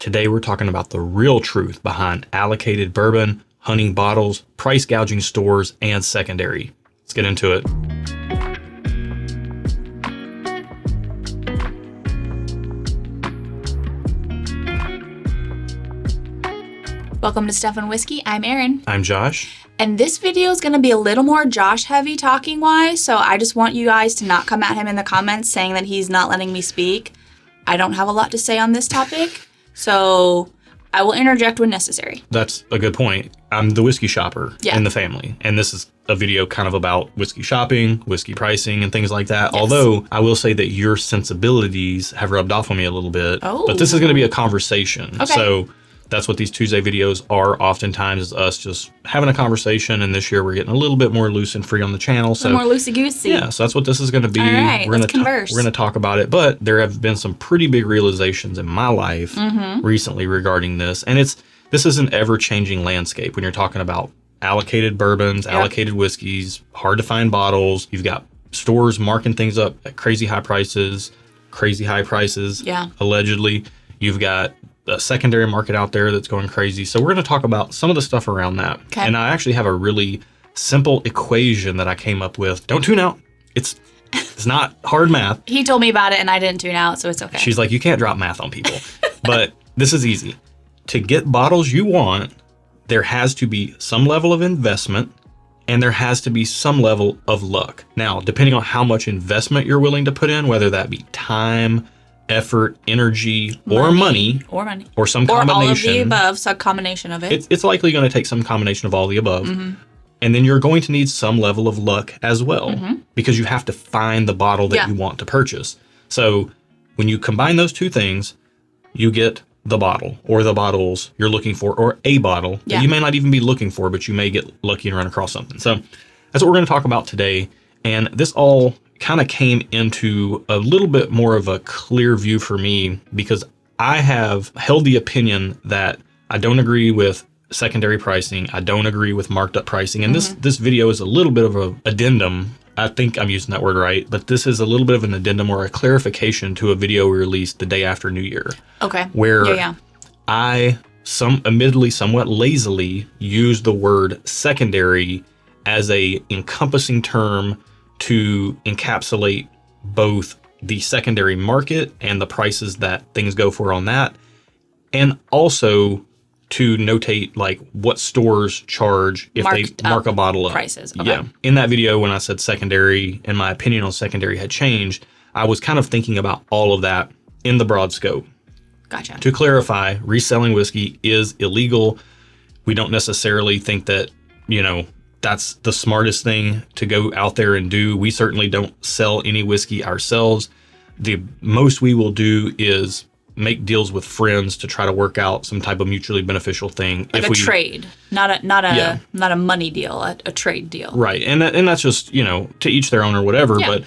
Today we're talking about the real truth behind allocated bourbon, hunting bottles, price gouging stores, and secondary. Let's get into it. Welcome to Stuff and Whiskey. I'm Erin. I'm Josh. And this video is going to be a little more Josh heavy talking wise, so I just want you guys to not come at him in the comments saying that he's not letting me speak. I don't have a lot to say on this topic, so I will interject when necessary. That's a good point. I'm the whiskey shopper in the family, and this is a video kind of about whiskey shopping, whiskey pricing, and things like that. Yes. Although I will say that your sensibilities have rubbed off on me a little bit, but this is going to be a conversation. Okay. So that's what these Tuesday videos are oftentimes, is us just having a conversation. And this year we're getting a little bit more loose and free on the channel. So more loosey-goosey. Yeah, so that's what this is going to be. All right, let's converse. We're going to talk about it. But there have been some pretty big realizations in my life recently regarding this. And this is an ever-changing landscape when you're talking about allocated bourbons, allocated whiskeys, hard to find bottles. You've got stores marking things up at crazy high prices, allegedly. You've got a secondary market out there that's going crazy. So we're going to talk about some of the stuff around that. Okay. And I actually have a really simple equation that I came up with. Don't tune out. It's not hard math. He told me about it and I didn't tune out, so it's okay. She's like, you can't drop math on people. But this is easy. To get bottles you want, there has to be some level of investment and there has to be some level of luck. Now, depending on how much investment you're willing to put in, whether that be time, effort, energy, or money, or some combination, or all of the above, some combination of it. It's likely going to take some combination of all the above. And then you're going to need some level of luck as well, because you have to find the bottle that you want to purchase. So when you combine those two things, you get the bottle or the bottles you're looking for, or a bottle that you may not even be looking for, but you may get lucky and run across something. So that's what we're going to talk about today. And this all kind of came into a little bit more of a clear view for me, because I have held the opinion that I don't agree with secondary pricing. I don't agree with marked up pricing. And this video is a little bit of an addendum. I think I'm using that word right, but this is a little bit of an addendum or a clarification to a video we released the day after New Year. Okay. Where I admittedly somewhat lazily used the word secondary as a encompassing term to encapsulate both the secondary market and the prices that things go for on that, and also to notate like what stores charge if they mark a bottle up. Prices. Okay. Yeah. In that video, when I said secondary and my opinion on secondary had changed, I was kind of thinking about all of that in the broad scope. Gotcha. To clarify, reselling whiskey is illegal. We don't necessarily think that, that's the smartest thing to go out there and do. We certainly don't sell any whiskey ourselves. The most we will do is make deals with friends to try to work out some type of mutually beneficial thing. Like a trade, not a money deal, a trade deal. Right. And that's just, to each their own or whatever. Yeah. But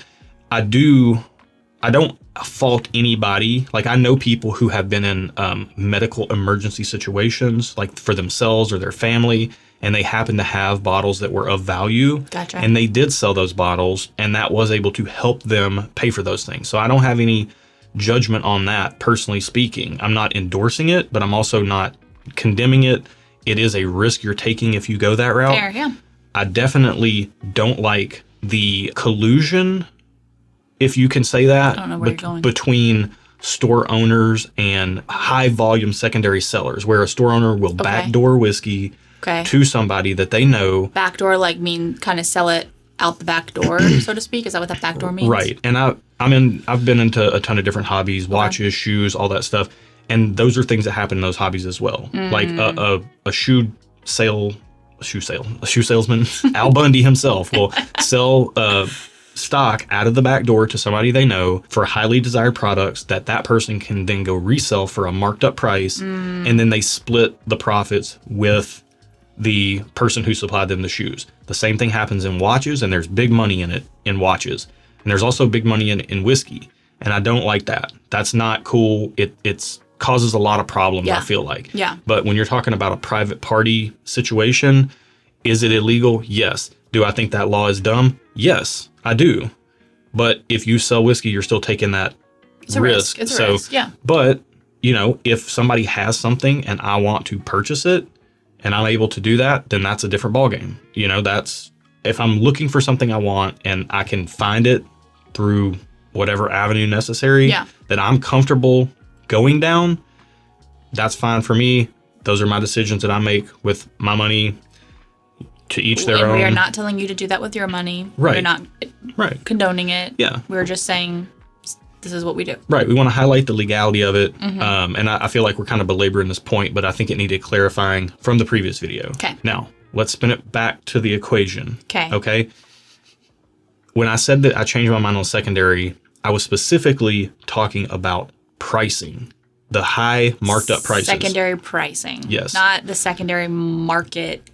I don't fault anybody. Like, I know people who have been in medical emergency situations, like for themselves or their family, and they happen to have bottles that were of value. Gotcha. And they did sell those bottles, and that was able to help them pay for those things. So I don't have any judgment on that, personally speaking. I'm not endorsing it, but I'm also not condemning it. It is a risk you're taking if you go that route. Fair, yeah. I definitely don't like the collusion, if you can say that, I don't know where you're going, between store owners and high volume secondary sellers, where a store owner will backdoor whiskey to somebody that they know. Backdoor, like, mean kind of sell it out the back door, so to speak? Is that what that backdoor means? Right. And I've been into a ton of different hobbies, watches, shoes, all that stuff. And those are things that happen in those hobbies as well. Like a shoe salesman, Al Bundy himself, will sell stock out of the back door to somebody they know for highly desired products that person can then go resell for a marked up price. And then they split the profits with the person who supplied them the shoes. The same thing happens in watches, and there's big money in it in watches. And there's also big money in whiskey. And I don't like that. That's not cool. It's causes a lot of problems, I feel like. Yeah. But when you're talking about a private party situation, is it illegal? Yes. Do I think that law is dumb? Yes, I do. But if you sell whiskey, you're still taking that risk. It's a risk, yeah. But you know, if somebody has something and I want to purchase it and I'm able to do that, then that's a different ballgame. You know, that's if I'm looking for something I want and I can find it through whatever avenue necessary that I'm comfortable going down, that's fine for me. Those are my decisions that I make with my money. To each their own. We are not telling you to do that with your money. Right. We're not condoning it. Yeah. We're just saying this is what we do. Right. We want to highlight the legality of it. And I feel like we're kind of belaboring this point, but I think it needed clarifying from the previous video. Okay. Now, let's spin it back to the equation. Okay. Okay. When I said that I changed my mind on secondary, I was specifically talking about pricing. The high marked up prices. Secondary pricing. Yes. Not the secondary market.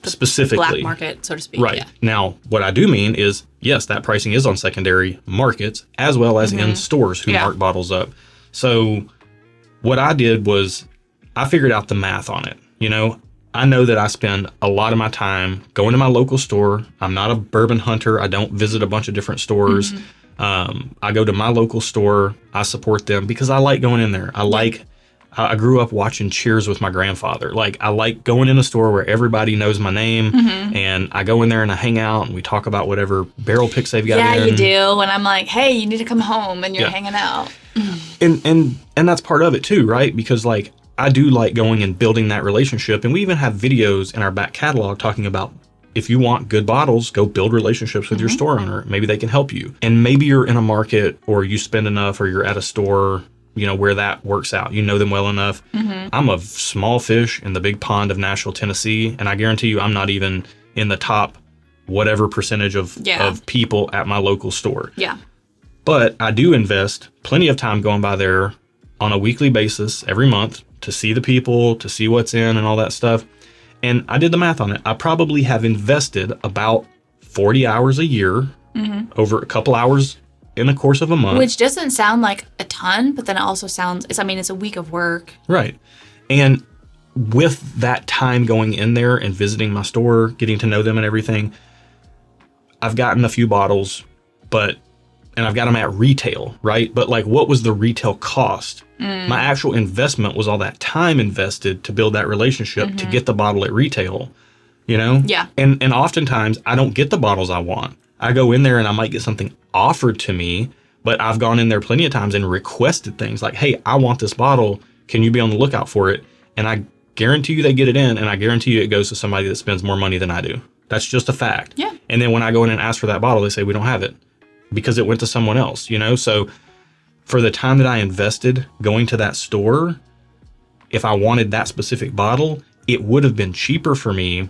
Specifically. Black market, so to speak. Right. Yeah. Now, what I do mean is, yes, that pricing is on secondary markets as well as in stores who mark bottles up. So what I did was I figured out the math on it. You know, I know that I spend a lot of my time going to my local store. I'm not a bourbon hunter. I don't visit a bunch of different stores. I go to my local store. I support them because I like going in there. I grew up watching Cheers with my grandfather. Like, I like going in a store where everybody knows my name, and I go in there and I hang out and we talk about whatever barrel picks they've got in. Yeah, you do. And I'm like, hey, you need to come home, and you're hanging out. And that's part of it too, right? Because like, I do like going and building that relationship. And we even have videos in our back catalog talking about if you want good bottles, go build relationships with your store owner. Maybe they can help you. And maybe you're in a market or you spend enough or you're at a store, you know, where that works out. You know them well enough. I'm a small fish in the big pond of Nashville, Tennessee, and I guarantee you I'm not even in the top whatever percentage of people at my local store. Yeah. But I do invest plenty of time going by there on a weekly basis every month to see the people, to see what's in and all that stuff. And I did the math on it. I probably have invested about 40 hours a year over a couple hours in the course of a month. Which doesn't sound like a ton, but then it also sounds, it's a week of work. Right. And with that time going in there and visiting my store, getting to know them and everything, I've gotten a few bottles, and I've got them at retail, right? But like, what was the retail cost? My actual investment was all that time invested to build that relationship to get the bottle at retail, you know? Yeah. And oftentimes I don't get the bottles I want. I go in there and I might get something offered to me, but I've gone in there plenty of times and requested things like, hey, I want this bottle. Can you be on the lookout for it? And I guarantee you they get it in, and I guarantee you it goes to somebody that spends more money than I do. That's just a fact. Yeah. And then when I go in and ask for that bottle, they say, we don't have it because it went to someone else, you know? So for the time that I invested going to that store, if I wanted that specific bottle, it would have been cheaper for me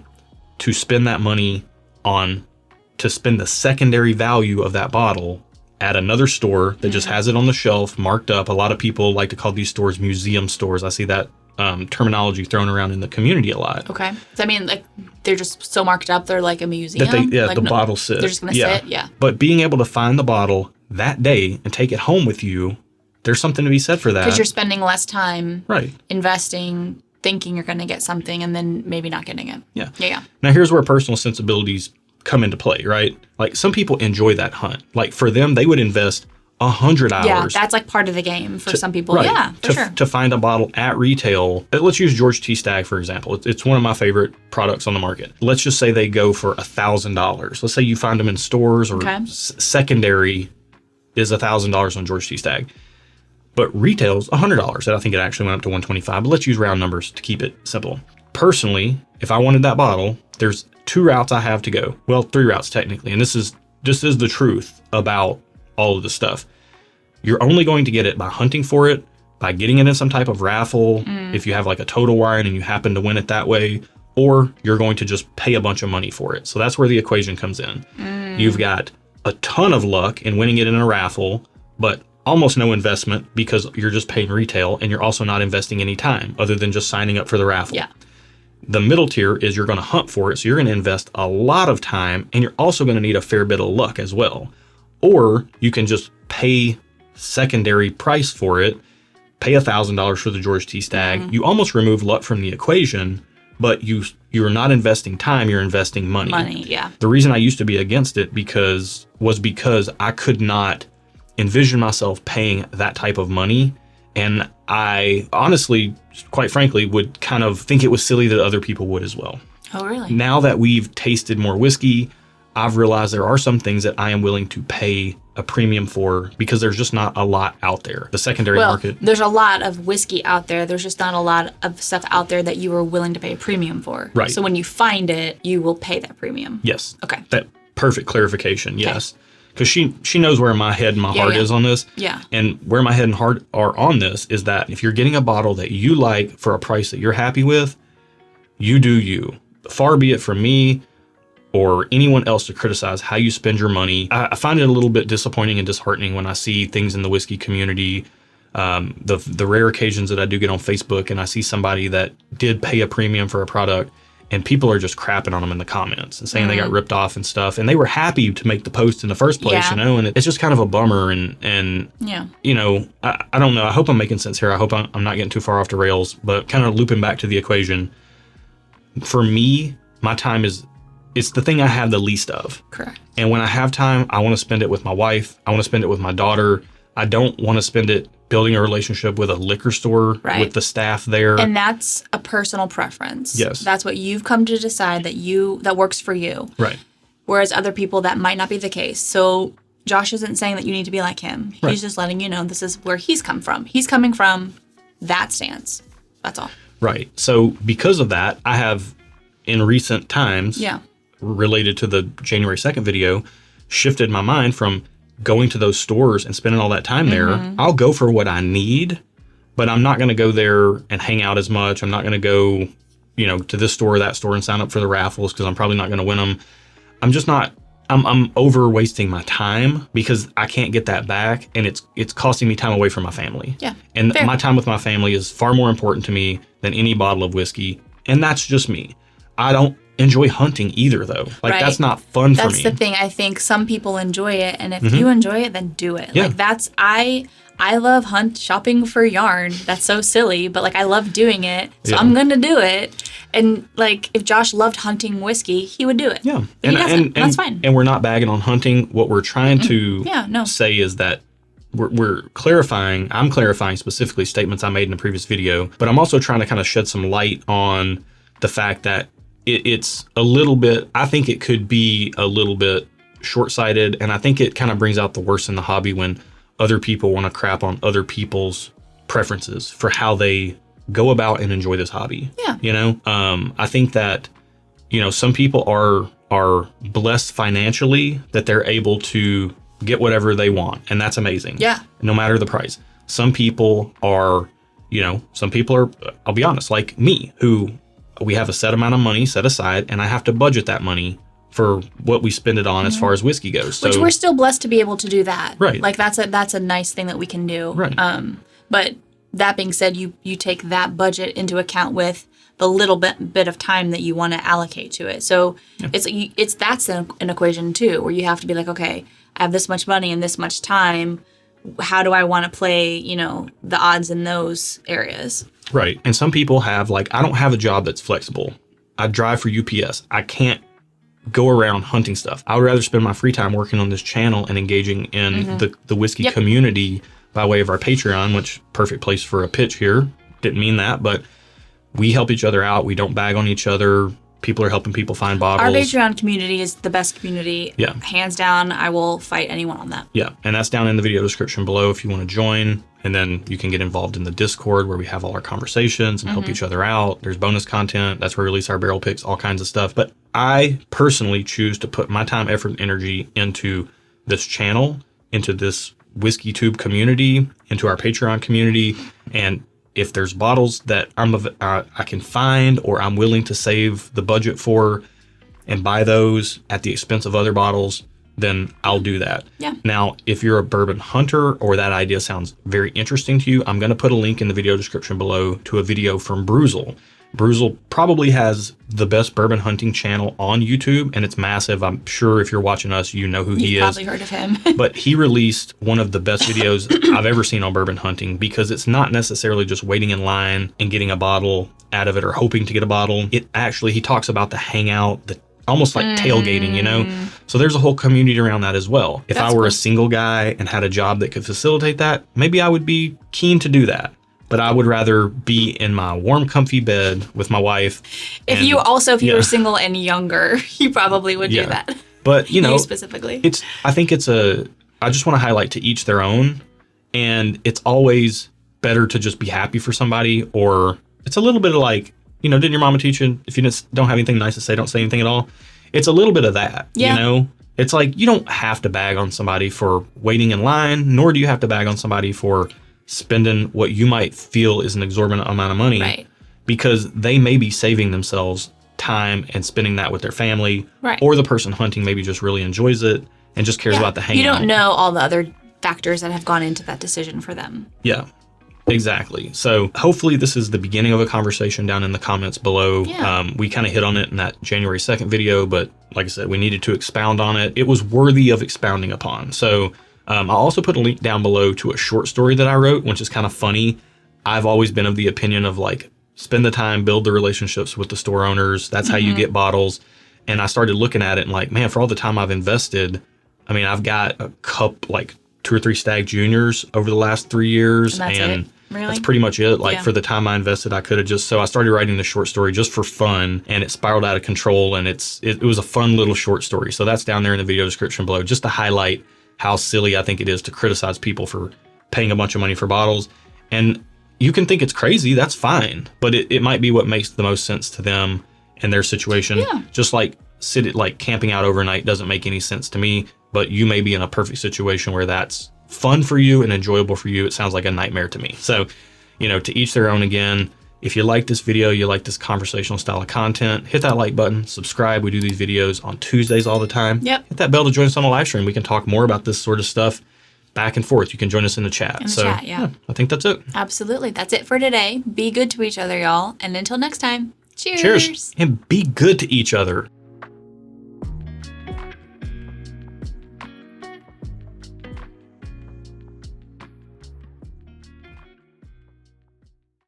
to spend that money to spend the secondary value of that bottle at another store that just has it on the shelf, marked up. A lot of people like to call these stores museum stores. I see that terminology thrown around in the community a lot. Okay. So, I mean, like, they're just so marked up, they're like a museum? Like, the bottle sits. They're just going to sit? Yeah. But being able to find the bottle that day and take it home with you, there's something to be said for that. Because you're spending less time right. investing, thinking you're going to get something, and then maybe not getting it. Yeah. Yeah. Now, here's where personal sensibilities come into play, right? Like, some people enjoy that hunt. Like, for them, they would invest 100 hours. Yeah, that's like part of the game for some people. Right, yeah, for sure. To find a bottle at retail. Let's use George T. Stagg, for example. It's one of my favorite products on the market. Let's just say they go for $1,000. Let's say you find them in stores, or secondary is $1,000 on George T. Stagg. But retail's $100. And I think it actually went up to $125. But let's use round numbers to keep it simple. Personally, if I wanted that bottle, there's 2 routes I have to go. Well, 3 routes technically. And this is the truth about all of this stuff. You're only going to get it by hunting for it, by getting it in some type of raffle, if you have like a total wine and you happen to win it that way, or you're going to just pay a bunch of money for it. So that's where the equation comes in. You've got a ton of luck in winning it in a raffle, but almost no investment because you're just paying retail, and you're also not investing any time other than just signing up for the raffle. Yeah. The middle tier is you're going to hunt for it, so you're going to invest a lot of time, and you're also going to need a fair bit of luck as well. Or you can just pay secondary price for it, pay $1,000 for the George T. Stagg. You almost remove luck from the equation, but you're not investing time, you're investing money. Money, yeah. The reason I used to be against it was because I could not envision myself paying that type of money And I honestly, quite frankly, would kind of think it was silly that other people would as well. Oh, really? Now that we've tasted more whiskey, I've realized there are some things that I am willing to pay a premium for because there's just not a lot out there. The secondary market. There's a lot of whiskey out there. There's just not a lot of stuff out there that you are willing to pay a premium for. Right. So when you find it, you will pay that premium. Yes. Okay. That perfect clarification. Yes. Because she knows where my head and my heart is on this. Yeah. And where my head and heart are on this is that if you're getting a bottle that you like for a price that you're happy with, you do you. Far be it from me or anyone else to criticize how you spend your money. I find it a little bit disappointing and disheartening when I see things in the whiskey community, the rare occasions that I do get on Facebook and I see somebody that did pay a premium for a product and people are just crapping on them in the comments and saying they got ripped off and stuff. And they were happy to make the post in the first place, you know, and it's just kind of a bummer. And you know, I don't know. I hope I'm making sense here. I hope I'm not getting too far off the rails, but kind of looping back to the equation. For me, my time it's the thing I have the least of. Correct. And when I have time, I want to spend it with my wife. I want to spend it with my daughter. I don't want to spend it building a relationship with a liquor store, with the staff there. And that's a personal preference. Yes. That's what you've come to decide that works for you. Right. Whereas other people, that might not be the case. So Josh isn't saying that you need to be like him. He's just letting you know this is where he's come from. He's coming from that stance. That's all. Right. So because of that, I have in recent times, related to the January 2nd video, shifted my mind from going to those stores and spending all that time there. I'll go for what I need, but I'm not going to go there and hang out as much. I'm not going to go, you know, to this store or that store and sign up for the raffles because I'm probably not going to win them. I'm just not, I'm over wasting my time because I can't get that back, and it's costing me time away from my family. Yeah. And my time with my family is far more important to me than any bottle of whiskey. And that's just me. I don't enjoy hunting either, though. Like, that's not fun for me. That's the thing. I think some people enjoy it, and if you enjoy it, then do it. Yeah. Like, that's, I love shopping for yarn. That's so silly, but like, I love doing it, so I'm gonna do it. And like, if Josh loved hunting whiskey, he would do it. Yeah. But and that's fine. And we're not bagging on hunting. What we're trying to say is that we're clarifying, I'm clarifying specifically statements I made in a previous video, but I'm also trying to kind of shed some light on the fact that it's a little bit, I think it could be a little bit short-sighted, and I think it kind of brings out the worst in the hobby when other people want to crap on other people's preferences for how they go about and enjoy this hobby. Yeah. You know, I think that, you know, some people are blessed financially that they're able to get whatever they want, and that's amazing. Yeah. No matter the price. Some people are, you know, I'll be honest, like me, who we have a set amount of money set aside, and I have to budget that money for what we spend it on as far as whiskey goes. Which we're still blessed to be able to do that. Right. Like, that's a nice thing that we can do. Right. But that being said, you take that budget into account with the little bit of time that you want to allocate to it. So that's an equation too, where you have to be like, okay, I have this much money and this much time. How do I want to play, you know, the odds in those areas? Right. And some people have, like, I don't have a job that's flexible. I drive for UPS. I can't go around hunting stuff. I would rather spend my free time working on this channel and engaging in the whiskey community by way of our Patreon, which perfect place for a pitch here. Didn't mean that, but we help each other out. We don't bag on each other. People are helping people find bottles. Our Patreon community is the best community. Yeah. Hands down, I will fight anyone on that. Yeah. And that's down in the video description below if you want to join. And then you can get involved in the Discord where we have all our conversations and help each other out. There's bonus content. That's where we release our barrel picks, all kinds of stuff. But I personally choose to put my time, effort, and energy into this channel, into this whiskey tube community, into our Patreon community. And if there's bottles that I can find or I'm willing to save the budget for and buy those at the expense of other bottles, then I'll do that. Yeah. Now, if you're a bourbon hunter or that idea sounds very interesting to you, I'm going to put a link in the video description below to a video from Bruzel. Bruzel probably has the best bourbon hunting channel on YouTube, and it's massive. I'm sure if you're watching us, you know who he is. You've probably heard of him. But he released one of the best videos I've ever seen on bourbon hunting, because it's not necessarily just waiting in line and getting a bottle out of it or hoping to get a bottle. It actually, he talks about the hangout, almost like tailgating, you know? So there's a whole community around that as well. If I were a single guy and had a job that could facilitate that, maybe I would be keen to do that. But I would rather be in my warm, comfy bed with my wife. If you were single and younger, you probably would do that. But, you know, specifically. I just want to highlight to each their own. And it's always better to just be happy for somebody, or it's a little bit of like, you know, didn't your mama teach you if you don't have anything nice to say, don't say anything at all? It's a little bit of that, you know? It's like you don't have to bag on somebody for waiting in line, nor do you have to bag on somebody for spending what you might feel is an exorbitant amount of money. Right. Because they may be saving themselves time and spending that with their family. Right. Or the person hunting maybe just really enjoys it and just cares about the hangout. You don't know all the other factors that have gone into that decision for them. Yeah. Exactly. So hopefully this is the beginning of a conversation down in the comments below. Yeah. We kind of hit on it in that January 2nd video, but like I said, we needed to expound on it. It was worthy of expounding upon. So I'll also put a link down below to a short story that I wrote, which is kind of funny. I've always been of the opinion of like, spend the time, build the relationships with the store owners. That's how you get bottles. And I started looking at it and like, man, for all the time I've invested, I mean, I've got a cup, like 2 or 3 Stag Juniors over the last 3 years. And that's it? Really? That's pretty much it. Like for the time I invested, I could have so I started writing the short story just for fun, and it spiraled out of control, and it was a fun little short story. So that's down there in the video description below, just to highlight how silly I think it is to criticize people for paying a bunch of money for bottles. And you can think it's crazy, that's fine, but it might be what makes the most sense to them and their situation. Yeah. Just like camping out overnight doesn't make any sense to me, but you may be in a perfect situation where that's fun for you and enjoyable for you. It sounds like a nightmare to me. So, you know, to each their own again. If you like this video, you like this conversational style of content, hit that like button, subscribe. We do these videos on Tuesdays all the time. Yep. Hit that bell to join us on a live stream. We can talk more about this sort of stuff back and forth. You can join us in the chat. Yeah, I think that's it. Absolutely. That's it for today. Be good to each other, y'all. And until next time, cheers. Cheers. And be good to each other.